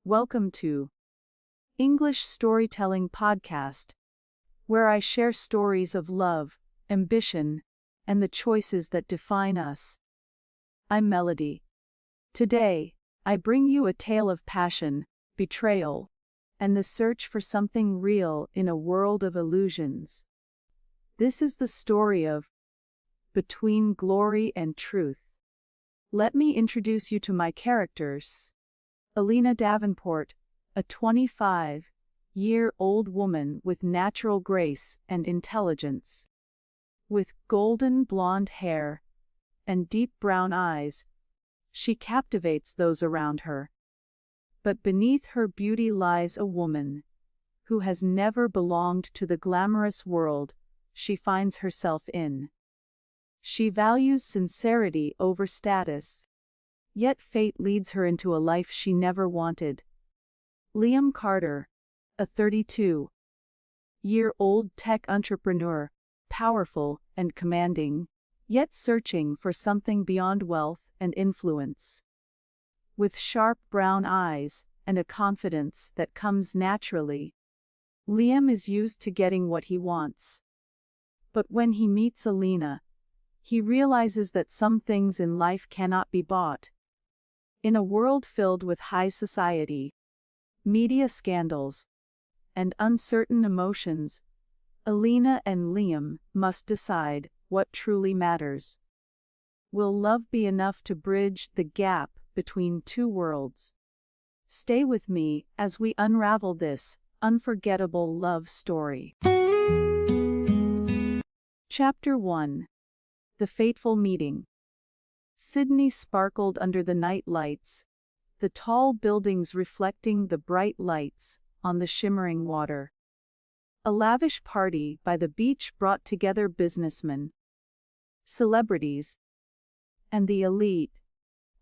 Welcome to English Storytelling Podcast, where I share stories of love, ambition, and the choices that define us. I'm Melody. Today, I bring you a tale of passion, betrayal, and the search for something real in a world of illusions. This is the story of Between Glory and Truth. Let me introduce you to my characters. Alina Davenport, a 25-year-old woman with natural grace and intelligence. With golden blonde hair and deep brown eyes, she captivates those around her. But beneath her beauty lies a woman who has never belonged to the glamorous world she finds herself in. She values sincerity over status, yet fate leads her into a life she never wanted. Liam Carter, a 32-year-old tech entrepreneur, powerful and commanding, yet searching for something beyond wealth and influence. With sharp brown eyes and a confidence that comes naturally, Liam is used to getting what he wants. But when he meets Alina, he realizes that some things in life cannot be bought. In a world filled with high society, media scandals, and uncertain emotions, Alina and Liam must decide what truly matters. Will love be enough to bridge the gap between two worlds? Stay with me as we unravel this unforgettable love story. Chapter 1. The Fateful Meeting. Sydney sparkled under the night lights, the tall buildings reflecting the bright lights on the shimmering water. A lavish party by the beach brought together businessmen, celebrities, and the elite,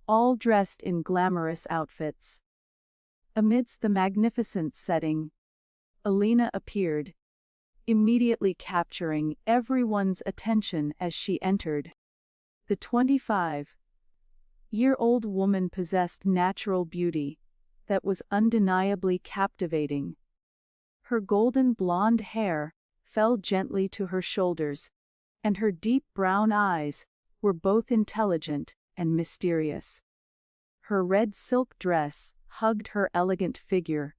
all dressed in glamorous outfits. Amidst the magnificent setting, Alina appeared, immediately capturing everyone's attention as she entered. The 25-year-old woman possessed natural beauty that was undeniably captivating. Her golden blonde hair fell gently to her shoulders, and her deep brown eyes were both intelligent and mysterious. Her red silk dress hugged her elegant figure,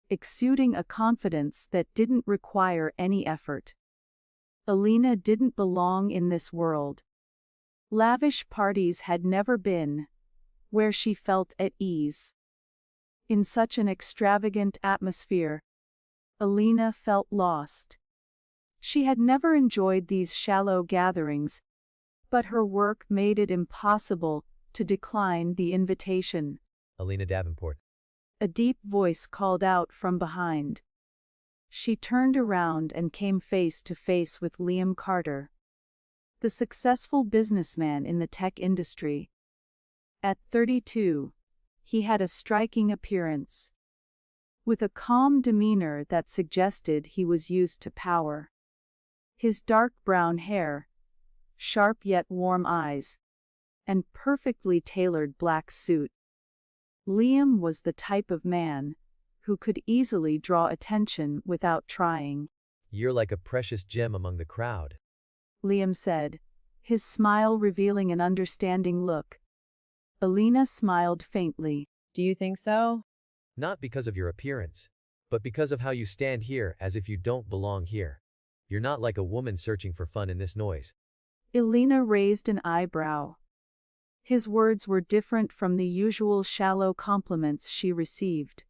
exuding a confidence that didn't require any effort. Alina didn't belong in this world. Lavish parties had never been where she felt at ease. In such an extravagant atmosphere, Alina felt lost. She had never enjoyed these shallow gatherings, but her work made it impossible to decline the invitation. Alina Davenport. A deep voice called out from behind. She turned around and came face to face with Liam Carter, the successful businessman in the tech industry. At 32, he had a striking appearance, with a calm demeanor that suggested he was used to power. His dark brown hair, sharp yet warm eyes, and perfectly tailored black suit. Liam was the type of man who could easily draw attention without trying. You're like a precious gem among the crowd, Liam said, his smile revealing an understanding look. Alina smiled faintly. Do you think so? Not because of your appearance, but because of how you stand here as if you don't belong here. You're not like a woman searching for fun in this noise. Alina raised an eyebrow. His words were different from the usual shallow compliments she received.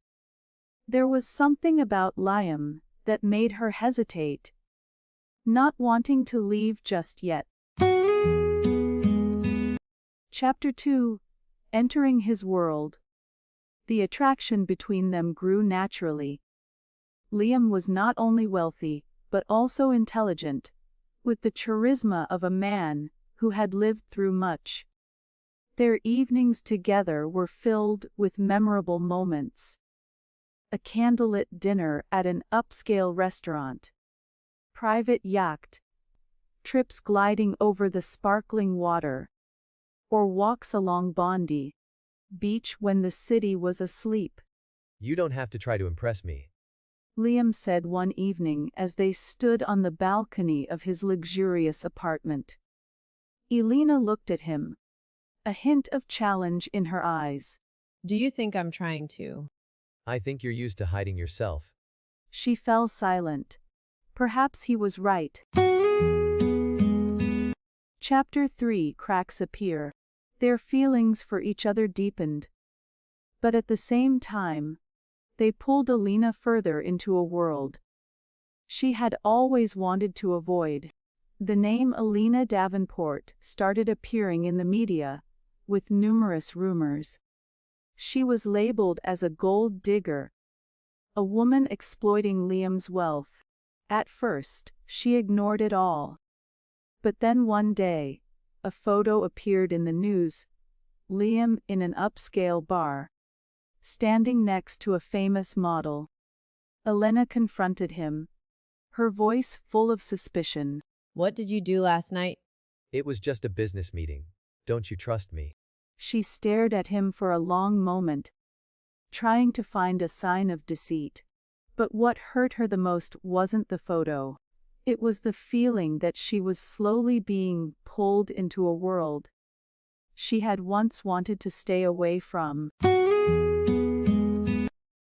There was something about Liam that made her hesitate, not wanting to leave just yet. Chapter 2. Entering his world. The attraction between them grew naturally. Liam was not only wealthy, but also intelligent, with the charisma of a man who had lived through much. Their evenings together were filled with memorable moments. A candlelit dinner at an upscale restaurant, private yacht, trips gliding over the sparkling water, or walks along Bondi Beach when the city was asleep. You don't have to try to impress me. Liam said one evening as they stood on the balcony of his luxurious apartment. Elena looked at him, a hint of challenge in her eyes. Do you think I'm trying to? I think you're used to hiding yourself. She fell silent. Perhaps he was right. Chapter 3. Cracks appear. Their feelings for each other deepened. But at the same time, they pulled Elena further into a world she had always wanted to avoid. The name Elena Davenport started appearing in the media, with numerous rumors. She was labeled as a gold digger, a woman exploiting Liam's wealth. At first, she ignored it all. But then one day, a photo appeared in the news. Liam in an upscale bar, standing next to a famous model. Elena confronted him, her voice full of suspicion. What did you do last night? It was just a business meeting. Don't you trust me? She stared at him for a long moment, trying to find a sign of deceit. But what hurt her the most wasn't the photo. It was the feeling that she was slowly being pulled into a world she had once wanted to stay away from.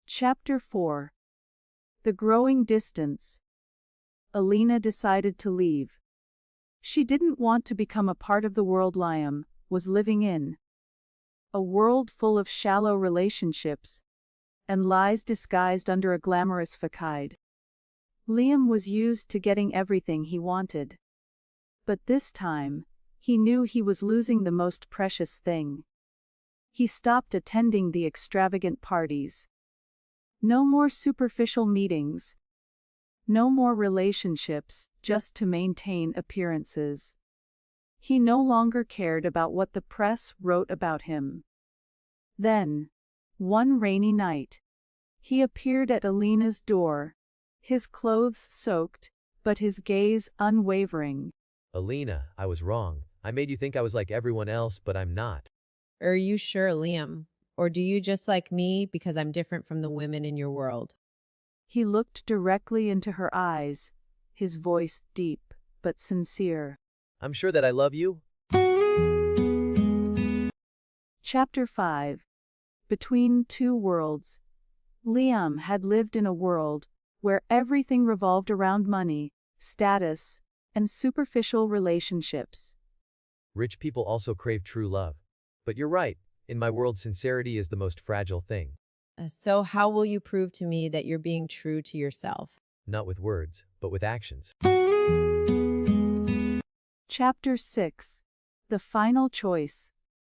Chapter 4. The growing distance. Elena decided to leave. She didn't want to become a part of the world Liam was living in. A world full of shallow relationships and lies disguised under a glamorous facade. Liam was used to getting everything he wanted. But this time, he knew he was losing the most precious thing. He stopped attending the extravagant parties. No more superficial meetings. No more relationships just to maintain appearances. He no longer cared about what the press wrote about him. Then, one rainy night, he appeared at Elena's door, his clothes soaked, but his gaze unwavering. Elena, I was wrong. I made you think I was like everyone else, but I'm not. Are you sure, Liam? Or do you just like me because I'm different from the women in your world? He looked directly into her eyes, his voice deep but sincere. I'm sure that I love you. Chapter 5. Between Two Worlds. Liam had lived in a world where everything revolved around money, status, and superficial relationships. Rich people also crave true love. But you're right, in my world sincerity is the most fragile thing. So how will you prove to me that you're being true to yourself? Not with words, but with actions. Chapter 6. The Final Choice.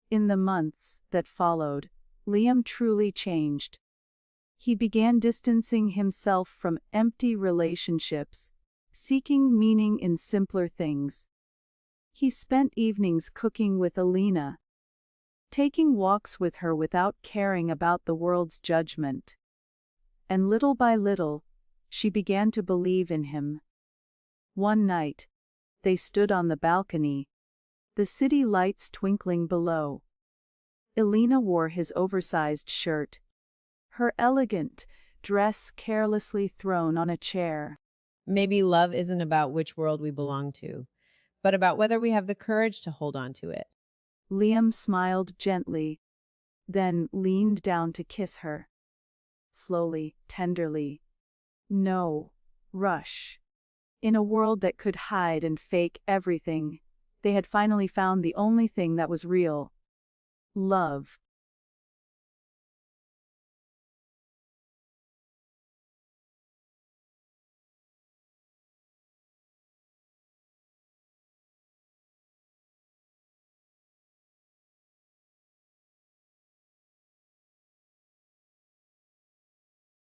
In the months that followed, Liam truly changed. He began distancing himself from empty relationships, seeking meaning in simpler things. He spent evenings cooking with Elena, taking walks with her without caring about the world's judgment. And little by little, she began to believe in him. One night, they stood on the balcony, the city lights twinkling below. Elena wore his oversized shirt, her elegant dress carelessly thrown on a chair. Maybe love isn't about which world we belong to, but about whether we have the courage to hold on to it. Liam smiled gently, then leaned down to kiss her. Slowly, tenderly. No rush. In a world that could hide and fake everything, they had finally found the only thing that was real. Love.